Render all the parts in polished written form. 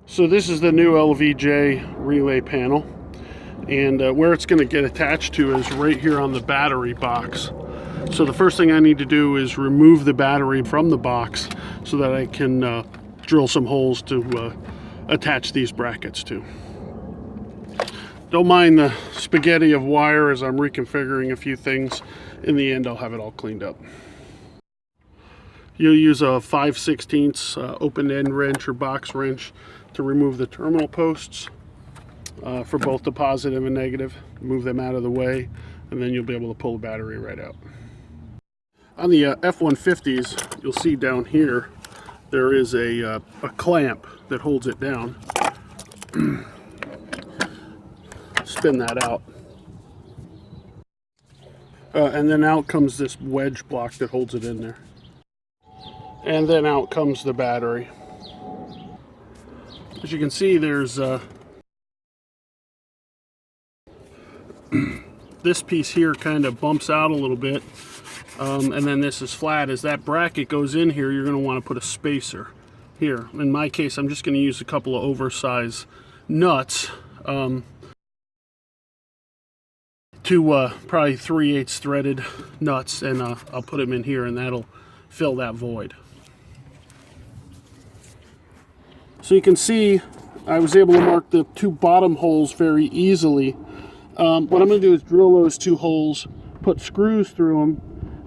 So this is the new LVJ relay panel, and where it's going to get attached to is right here on the battery box. So the first thing I need to do is remove the battery from the box so that I can drill some holes to attach these brackets to. Don't mind the spaghetti of wire as I'm reconfiguring a few things. In the end, I'll have it all cleaned up. You'll use a 5/16 open-end wrench or box wrench to remove the terminal posts for both the positive and negative. Move them out of the way, and then you'll be able to pull the battery right out. On the F-150s, you'll see down here there is a clamp that holds it down. Spin that out. And then out comes this wedge block that holds it in there. And then out comes the battery. As you can see, there's this piece here kind of bumps out a little bit, and then this is flat. As that bracket goes in here, you're going to want to put a spacer here. In my case, I'm just going to use a couple of oversized nuts, two probably 3/8 threaded nuts, and I'll put them in here, and that'll fill that void. So you can see I was able to mark the two bottom holes very easily. What I'm going to do is drill those two holes, put screws through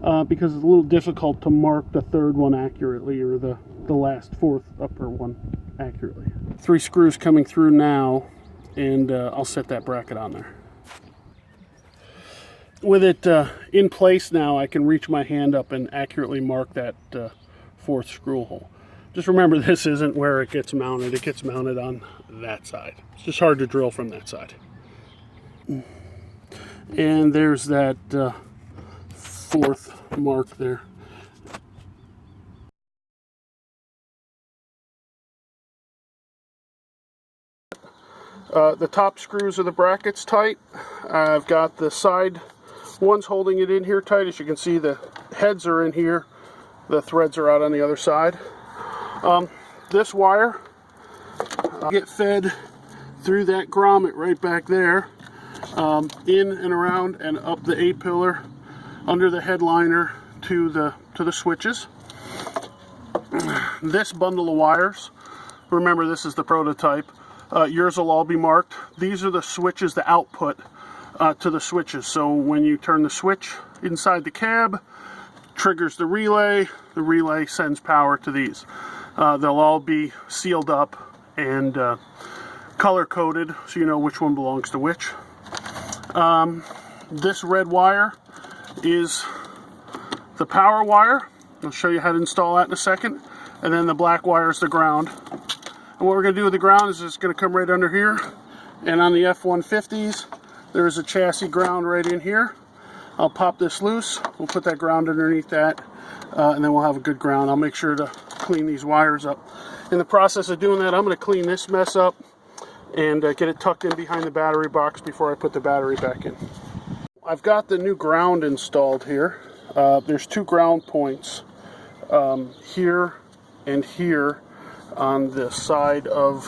them, because it's a little difficult to mark the third one accurately, or the last fourth upper one accurately. 3 screws coming through now, and I'll set that bracket on there. With it in place now, I can reach my hand up and accurately mark that 4th screw hole. Just remember, this isn't where it gets mounted. It gets mounted on that side. It's just hard to drill from that side. And there's that 4th mark there. The top screws of the brackets tight. I've got the side ones holding it in here tight. As you can see, the heads are in here. The threads are out on the other side. This wire get fed through that grommet right back there, in and around and up the A-pillar, under the headliner to the switches. This bundle of wires, remember this is the prototype, yours will all be marked. These are the switches, the output to the switches. So when you turn the switch inside the cab, triggers the relay sends power to these. They'll all be sealed up and color coded so you know which one belongs to which. This red wire is the power wire. I'll show you how to install that in a second. And then the black wire is the ground. And what we're going to do with the ground is it's going to come right under here. And on the F-150s, there's a chassis ground right in here. I'll pop this loose. We'll put that ground underneath that, and then we'll have a good ground. I'll make sure to clean these wires up. In the process of doing that, I'm going to clean this mess up and get it tucked in behind the battery box before I put the battery back in. I've got the new ground installed here. There's 2 ground points here and here on the side of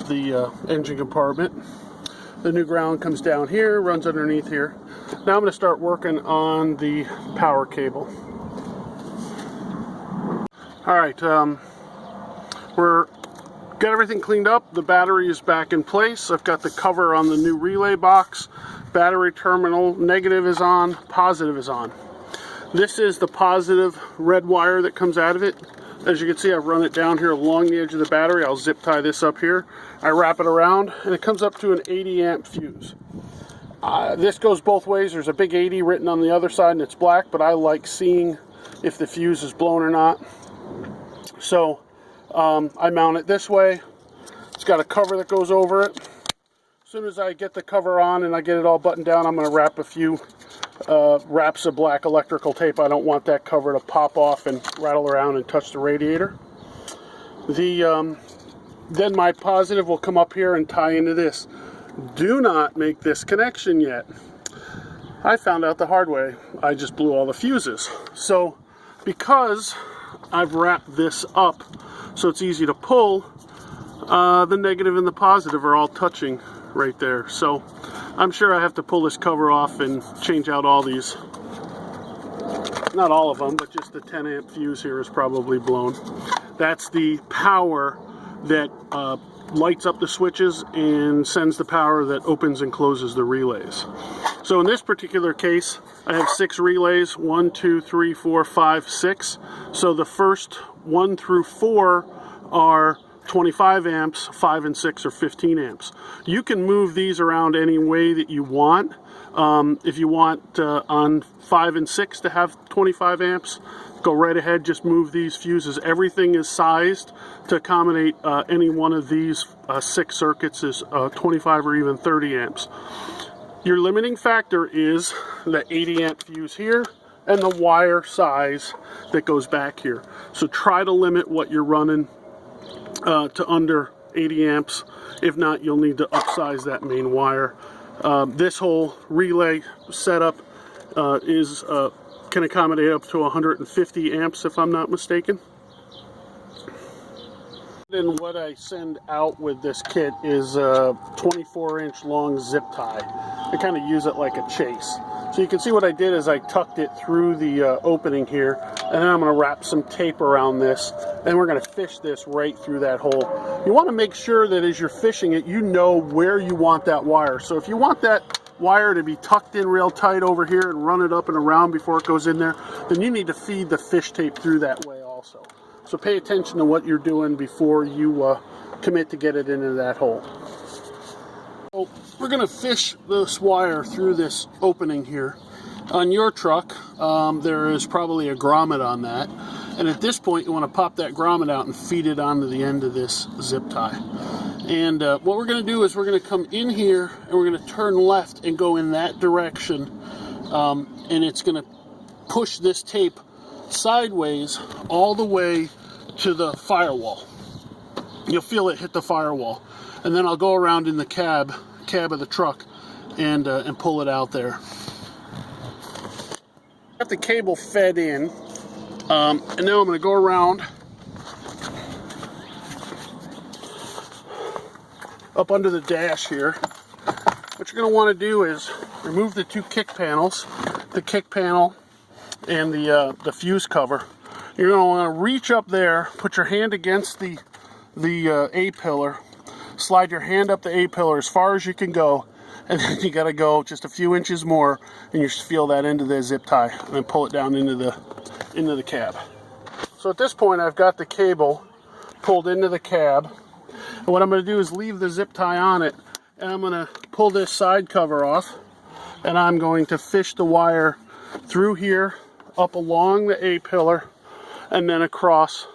the engine compartment. The new ground comes down here, runs underneath here. Now I'm going to start working on the power cable. Alright, we're got everything cleaned up. The battery is back in place. I've got the cover on the new relay box. Battery terminal, negative is on, positive is on. This is the positive red wire that comes out of it. As you can see, I've run it down here along the edge of the battery. I'll zip tie this up here. I wrap it around, and it comes up to an 80 amp fuse. This goes both ways. There's a big 80 written on the other side, and it's black, but I like seeing if the fuse is blown or not. So I mount it this way. It's got a cover that goes over it. As soon as I get the cover on and I get it all buttoned down, I'm going to wrap a few wraps of black electrical tape. I don't want that cover to pop off and rattle around and touch the radiator. Then my positive will come up here and tie into this. Do not make this connection yet. I found out the hard way. I just blew all the fuses. So because I've wrapped this up so it's easy to pull, the negative and the positive are all touching right there. So I'm sure I have to pull this cover off and change out all these. Not all of them, but just the 10 amp fuse here is probably blown. That's the power that lights up the switches and sends the power that opens and closes the relays. So in this particular case, I have 6 relays, 1, 2, 3, 4, 5, 6. So the first 1 through 4 are 25 amps, 5 and 6 are 15 amps. You can move these around any way that you want. If you want on 5 and 6 to have 25 amps, go right ahead, just move these fuses. Everything is sized to accommodate any one of these 6 circuits is 25 or even 30 amps. Your limiting factor is the 80 amp fuse here and the wire size that goes back here. So try to limit what you're running to under 80 amps. If not, you'll need to upsize that main wire. This whole relay setup can accommodate up to 150 amps if I'm not mistaken. Then what I send out with this kit is a 24-inch long zip tie. I kind of use it like a chase. So you can see what I did is I tucked it through the opening here, and then I'm going to wrap some tape around this, and we're going to fish this right through that hole. You want to make sure that as you're fishing it, you know where you want that wire. So if you want that wire to be tucked in real tight over here and run it up and around before it goes in there, then you need to feed the fish tape through that way also. So pay attention to what you're doing before you commit to get it into that hole. So we're going to fish this wire through this opening here. On your truck, there is probably a grommet on that. And at this point, you want to pop that grommet out and feed it onto the end of this zip tie. And what we're going to do is we're going to come in here and we're going to turn left and go in that direction. And it's going to push this tape sideways all the way to the firewall. You'll feel it hit the firewall. And then I'll go around in the cab of the truck and pull it out there. Got the cable fed in, and now I'm going to go around up under the dash here. What you're going to want to do is remove the 2 kick panels, the kick panel and the fuse cover. You're going to want to reach up there, put your hand against the A-pillar, slide your hand up the A-pillar as far as you can go, and then you got to go just a few inches more, and you just feel that into the zip tie, and then pull it down into the cab. So at this point, I've got the cable pulled into the cab, and what I'm going to do is leave the zip tie on it, and I'm going to pull this side cover off, and I'm going to fish the wire through here, up along the A-pillar, and then across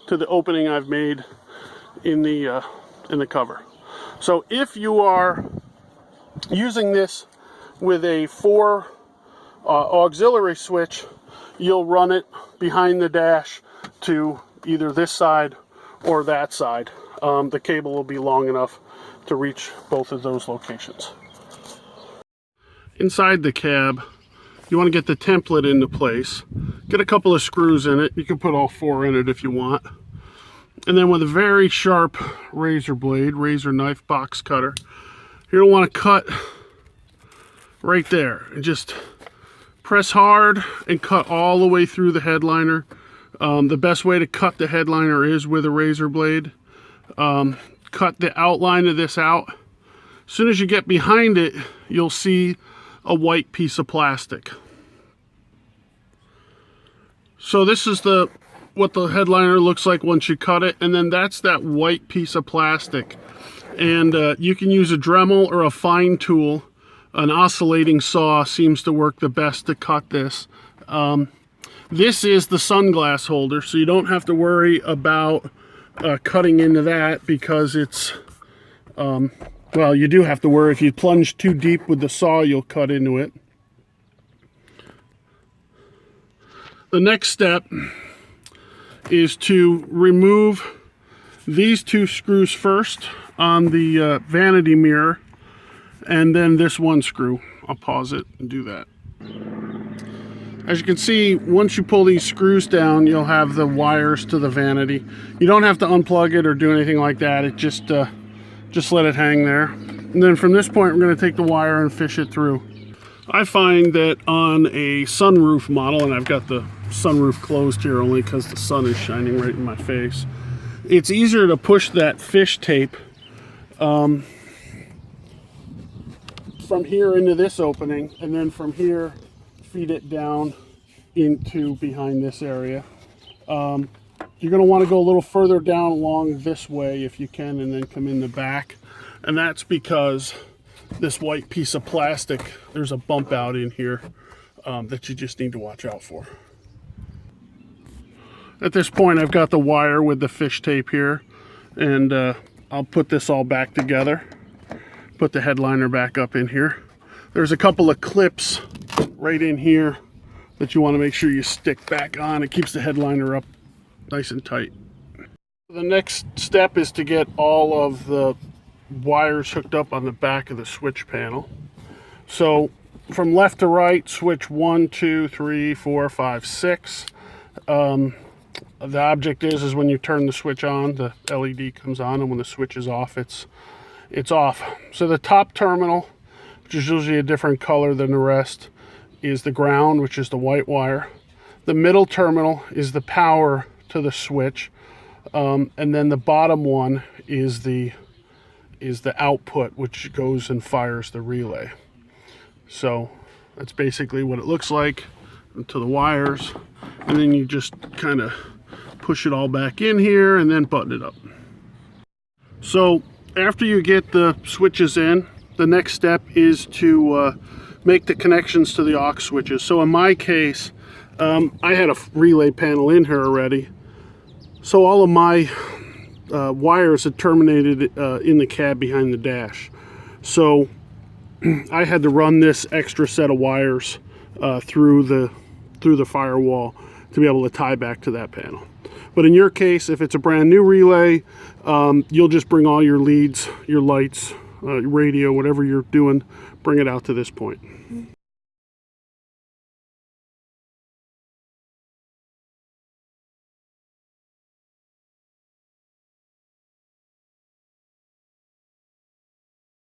to the opening I've made in the cover. So if you are using this with a 4 auxiliary switch, you'll run it behind the dash to either this side or that side. The cable will be long enough to reach both of those locations. Inside the cab, you want to get the template into place. Get a couple of screws in it. You can put all 4 in it if you want. And then with a very sharp razor blade, razor knife box cutter, you're going to want to cut right there. And just press hard and cut all the way through the headliner. The best way to cut the headliner is with a razor blade. Cut the outline of this out. As soon as you get behind it, you'll see a white piece of plastic. So this is what the headliner looks like once you cut it, and then that's that white piece of plastic. And you can use a Dremel or a fine tool. An oscillating saw seems to work the best to cut this. This is the sunglass holder, so you don't have to worry about cutting into that, because it's well, you do have to worry. If you plunge too deep with the saw, you'll cut into it. The next step is to remove these 2 screws first on the vanity mirror, and then this 1 screw. I'll pause it and do that. As you can see, once you pull these screws down, you'll have the wires to the vanity. You don't have to unplug it or do anything like that. It just let it hang there. And then from this point, we're going to take the wire and fish it through. I find that on a sunroof model, and I've got the sunroof closed here only because the sun is shining right in my face, it's easier to push that fish tape from here into this opening, and then from here feed it down into behind this area. You're going to want to go a little further down along this way if you can, and then come in the back. And that's because this white piece of plastic, there's a bump out in here that you just need to watch out for. At this point, I've got the wire with the fish tape here, and I'll put this all back together. Put the headliner back up in here. There's a couple of clips right in here that you want to make sure you stick back on. It keeps the headliner up nice and tight. The next step is to get all of the wires hooked up on the back of the switch panel. So from left to right, switch 1, 2, 3, 4, 5, 6. The object is when you turn the switch on, the LED comes on, and when the switch is off, it's off. So the top terminal, which is usually a different color than the rest, is the ground, which is the white wire. The middle terminal is the power to the switch, and then the bottom one is the output, which goes and fires the relay. So that's basically what it looks like to the wires, and then you just kind of push it all back in here and then button it up. So after you get the switches in, the next step is to make the connections to the aux switches. So in my case, I had a relay panel in here already, so all of my wires had terminated in the cab behind the dash. So I had to run this extra set of wires through the firewall to be able to tie back to that panel. But in your case, if it's a brand new relay, you'll just bring all your leads, your lights, your radio, whatever you're doing, bring it out to this point.